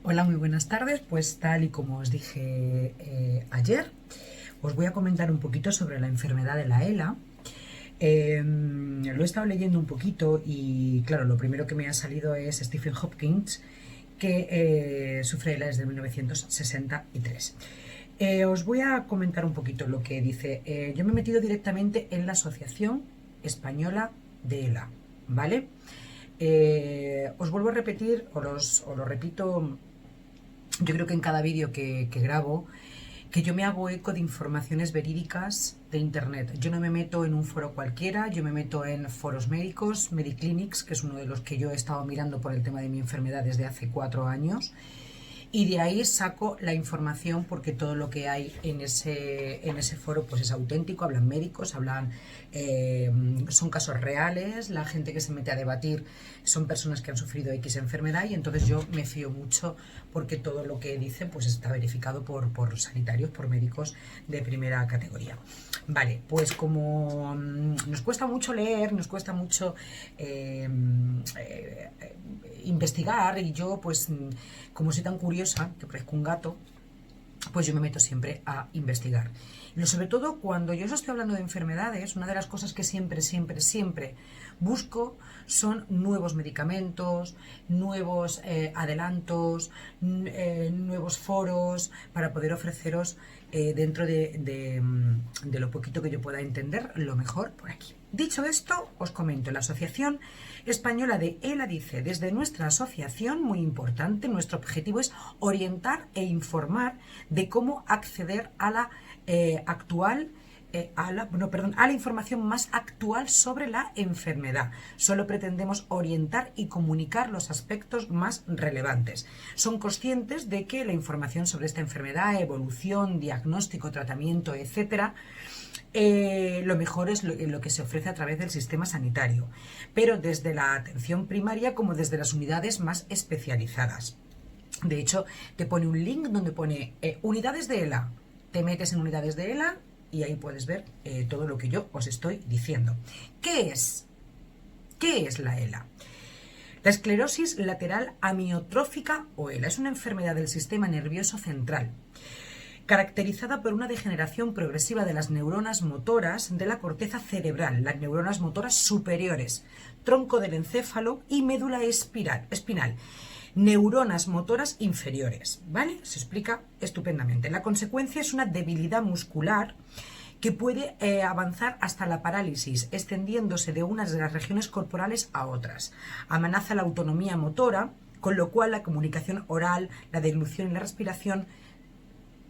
Hola, muy buenas tardes. Pues tal y como os dije ayer, os voy a comentar un poquito sobre la enfermedad de la ELA. Lo he estado leyendo un poquito y claro, lo primero que me ha salido es Stephen Hopkins, que sufre ELA desde 1963. Os voy a comentar un poquito lo que dice. Yo me he metido directamente en la Asociación Española de ELA, ¿vale? Os vuelvo a repetir, os lo repito, yo creo que en cada vídeo que grabo, que yo me hago eco de informaciones verídicas de internet. Yo no me meto en un foro cualquiera, yo me meto en foros médicos, Mediclinics, que es uno de los que yo he estado mirando por el tema de mi enfermedad desde hace 4 años. Y de ahí saco la información porque todo lo que hay en ese foro pues es auténtico, hablan médicos, son casos reales, la gente que se mete a debatir son personas que han sufrido X enfermedad y entonces yo me fío mucho porque todo lo que dicen pues está verificado por sanitarios, por médicos de primera categoría. Vale, pues como nos cuesta mucho leer, nos cuesta mucho investigar y yo pues como soy tan curiosa, que parezco un gato, pues yo me meto siempre a investigar. Y sobre todo cuando yo os estoy hablando de enfermedades, una de las cosas que siempre busco son nuevos medicamentos, nuevos adelantos, nuevos foros para poder ofreceros dentro de lo poquito que yo pueda entender, lo mejor por aquí. Dicho esto, os comento, la Asociación Española de ELA dice, desde nuestra asociación, muy importante, nuestro objetivo es orientar e informar de cómo acceder a la a la información más actual sobre la enfermedad. Solo pretendemos orientar y comunicar los aspectos más relevantes. Son conscientes de que la información sobre esta enfermedad, evolución, diagnóstico, tratamiento, etcétera, lo mejor es lo que se ofrece a través del sistema sanitario, pero desde la atención primaria como desde las unidades más especializadas. De hecho, te pone un link donde pone unidades de ELA. Te metes en unidades de ELA y ahí puedes ver todo lo que yo os estoy diciendo. ¿Qué es? ¿Qué es la ELA? La esclerosis lateral amiotrófica o ELA es una enfermedad del sistema nervioso central, caracterizada por una degeneración progresiva de las neuronas motoras de la corteza cerebral, las neuronas motoras superiores, tronco del encéfalo y médula espinal, neuronas motoras inferiores, ¿vale? Se explica estupendamente. La consecuencia es una debilidad muscular que puede avanzar hasta la parálisis, extendiéndose de unas de las regiones corporales a otras. Amenaza la autonomía motora, con lo cual la comunicación oral, la deglución y la respiración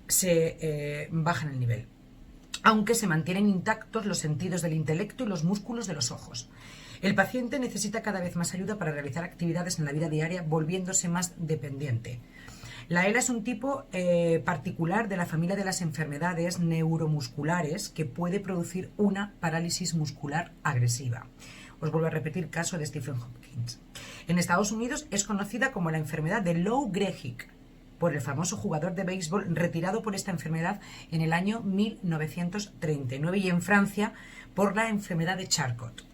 se bajan el nivel, aunque se mantienen intactos los sentidos del intelecto y los músculos de los ojos. El paciente necesita cada vez más ayuda para realizar actividades en la vida diaria, volviéndose más dependiente. La ELA es un tipo particular de la familia de las enfermedades neuromusculares que puede producir una parálisis muscular agresiva. Os vuelvo a repetir, caso de Stephen Hopkins. En Estados Unidos es conocida como la enfermedad de Lou Gehrig, por el famoso jugador de béisbol retirado por esta enfermedad en el año 1939, y en Francia por la enfermedad de Charcot.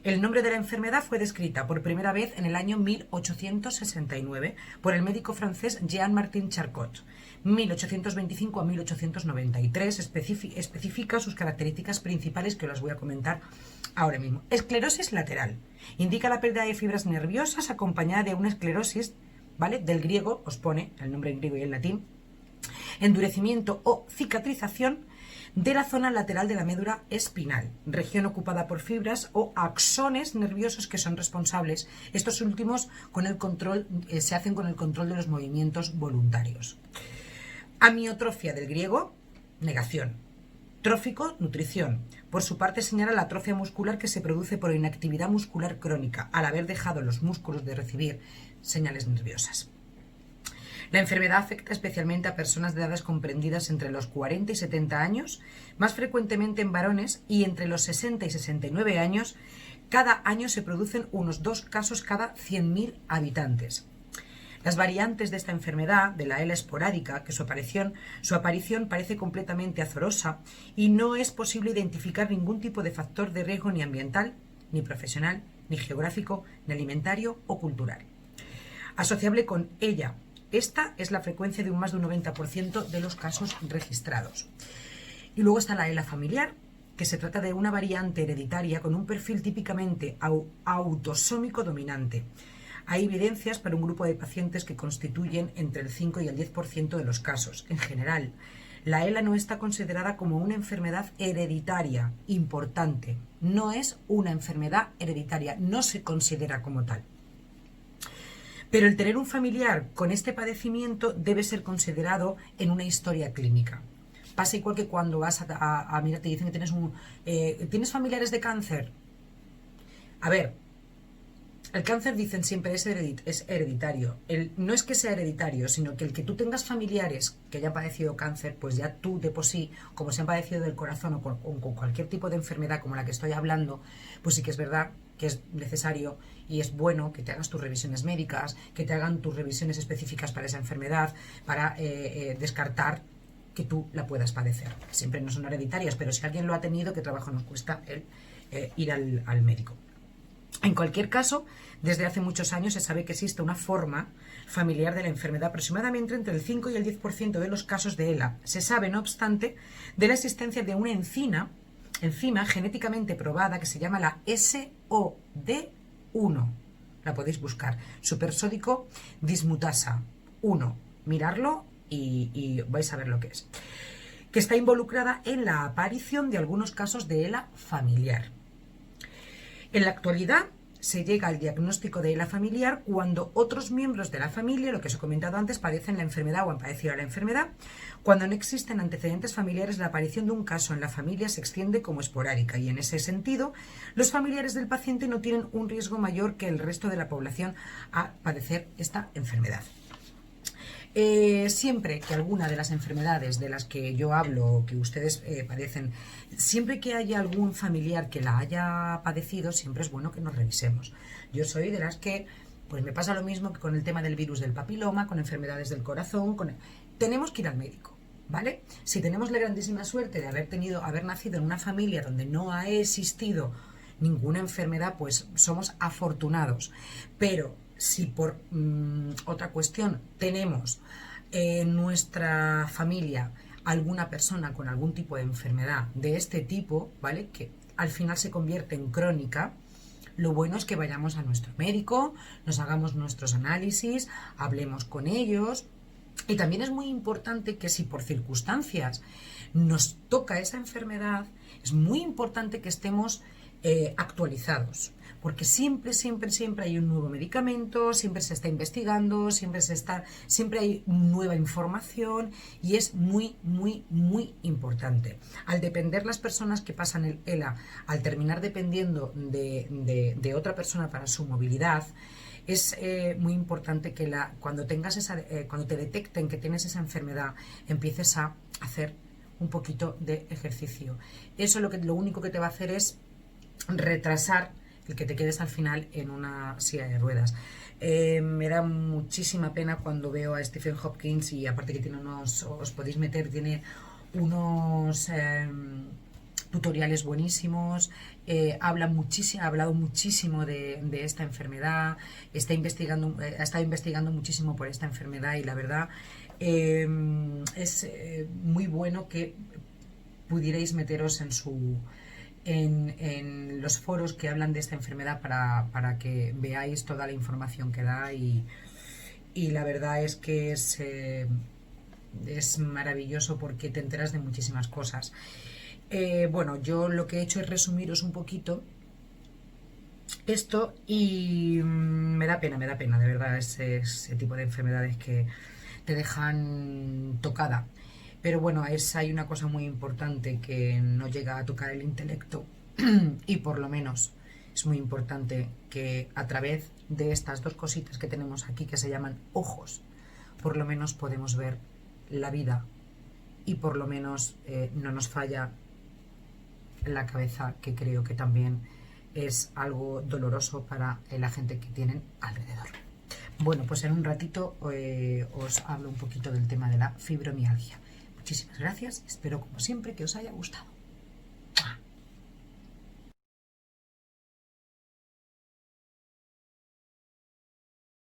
El nombre de la enfermedad fue descrita por primera vez en el año 1869 por el médico francés Jean-Martin Charcot. 1825 a 1893 especifica sus características principales que os voy a comentar ahora mismo. Esclerosis lateral. Indica la pérdida de fibras nerviosas acompañada de una esclerosis, ¿vale? Del griego, os pone el nombre en griego y en latín, endurecimiento o cicatrización de la zona lateral de la médula espinal, región ocupada por fibras o axones nerviosos que son responsables. Estos últimos se hacen con el control de los movimientos voluntarios. Amiotrofia del griego, negación. Trófico, nutrición. Por su parte señala la atrofia muscular que se produce por inactividad muscular crónica, al haber dejado los músculos de recibir señales nerviosas. La enfermedad afecta especialmente a personas de edades comprendidas entre los 40 y 70 años, más frecuentemente en varones, y entre los 60 y 69 años. Cada año se producen unos 2 casos cada 100.000 habitantes. Las variantes de esta enfermedad, de la ELA esporádica, que su aparición parece completamente azarosa y no es posible identificar ningún tipo de factor de riesgo ni ambiental, ni profesional, ni geográfico, ni alimentario o cultural, asociable con ella, Esta es la frecuencia de más de un 90% de los casos registrados. Y luego está la ELA familiar, que se trata de una variante hereditaria con un perfil típicamente autosómico dominante. Hay evidencias para un grupo de pacientes que constituyen entre el 5 y el 10% de los casos. En general, la ELA no está considerada como una enfermedad hereditaria importante. No es una enfermedad hereditaria, no se considera como tal. Pero el tener un familiar con este padecimiento debe ser considerado en una historia clínica. Pasa igual que cuando vas a mira, te dicen que tienes familiares de cáncer. A ver, el cáncer dicen siempre es hereditario. No es que sea hereditario, sino que el que tú tengas familiares que hayan padecido cáncer, pues ya tú de por sí, como se han padecido del corazón o con cualquier tipo de enfermedad como la que estoy hablando, pues sí que es verdad que es necesario y es bueno que te hagas tus revisiones médicas, que te hagan tus revisiones específicas para esa enfermedad, para descartar que tú la puedas padecer. Siempre no son hereditarias, pero si alguien lo ha tenido, ¿qué trabajo nos cuesta ir al médico? En cualquier caso, desde hace muchos años se sabe que existe una forma familiar de la enfermedad, aproximadamente entre el 5 y el 10% de los casos de ELA. Se sabe, no obstante, de la existencia de una enzima genéticamente probada que se llama la SOD1. La podéis buscar. Supersódico dismutasa 1. Mirarlo y vais a ver lo que es. Que está involucrada en la aparición de algunos casos de ELA familiar. En la actualidad se llega al diagnóstico de ELA familiar cuando otros miembros de la familia, lo que os he comentado antes, padecen la enfermedad o han padecido la enfermedad. Cuando no existen antecedentes familiares, la aparición de un caso en la familia se extiende como esporádica y en ese sentido los familiares del paciente no tienen un riesgo mayor que el resto de la población a padecer esta enfermedad. Siempre que alguna de las enfermedades de las que yo hablo o que ustedes padecen, siempre que haya algún familiar que la haya padecido, siempre es bueno que nos revisemos. Yo soy de las que, pues me pasa lo mismo que con el tema del virus del papiloma, con enfermedades del corazón, tenemos que ir al médico, ¿vale? Si tenemos la grandísima suerte de haber nacido en una familia donde no ha existido ninguna enfermedad, pues somos afortunados. Pero si por otra cuestión tenemos en nuestra familia alguna persona con algún tipo de enfermedad de este tipo, ¿vale? Que al final se convierte en crónica, lo bueno es que vayamos a nuestro médico, nos hagamos nuestros análisis, hablemos con ellos. Y también es muy importante que si por circunstancias nos toca esa enfermedad, es muy importante que estemos actualizados, porque siempre hay un nuevo medicamento, siempre se está investigando, siempre hay nueva información y es muy importante. Al depender las personas que pasan el ELA, al terminar dependiendo de otra persona para su movilidad, es muy importante que cuando te detecten que tienes esa enfermedad, empieces a hacer un poquito de ejercicio. Eso lo único que te va a hacer es retrasar el que te quedes al final en una silla de ruedas. Me da muchísima pena cuando veo a Stephen Hopkins y aparte que tiene os podéis meter, tiene unos tutoriales buenísimos, ha hablado muchísimo de esta enfermedad, ha estado investigando muchísimo por esta enfermedad y la verdad es muy bueno que pudierais meteros en los foros que hablan de esta enfermedad para que veáis toda la información que da y la verdad es que es maravilloso porque te enteras de muchísimas cosas. Bueno, yo lo que he hecho es resumiros un poquito esto y me da pena, de verdad, ese tipo de enfermedades que te dejan tocada. Pero bueno, hay una cosa muy importante que no llega a tocar el intelecto y por lo menos es muy importante que a través de estas dos cositas que tenemos aquí que se llaman ojos, por lo menos podemos ver la vida y por lo menos no nos falla la cabeza, que creo que también es algo doloroso para la gente que tienen alrededor. Bueno, pues en un ratito os hablo un poquito del tema de la fibromialgia. Muchísimas gracias, espero como siempre que os haya gustado.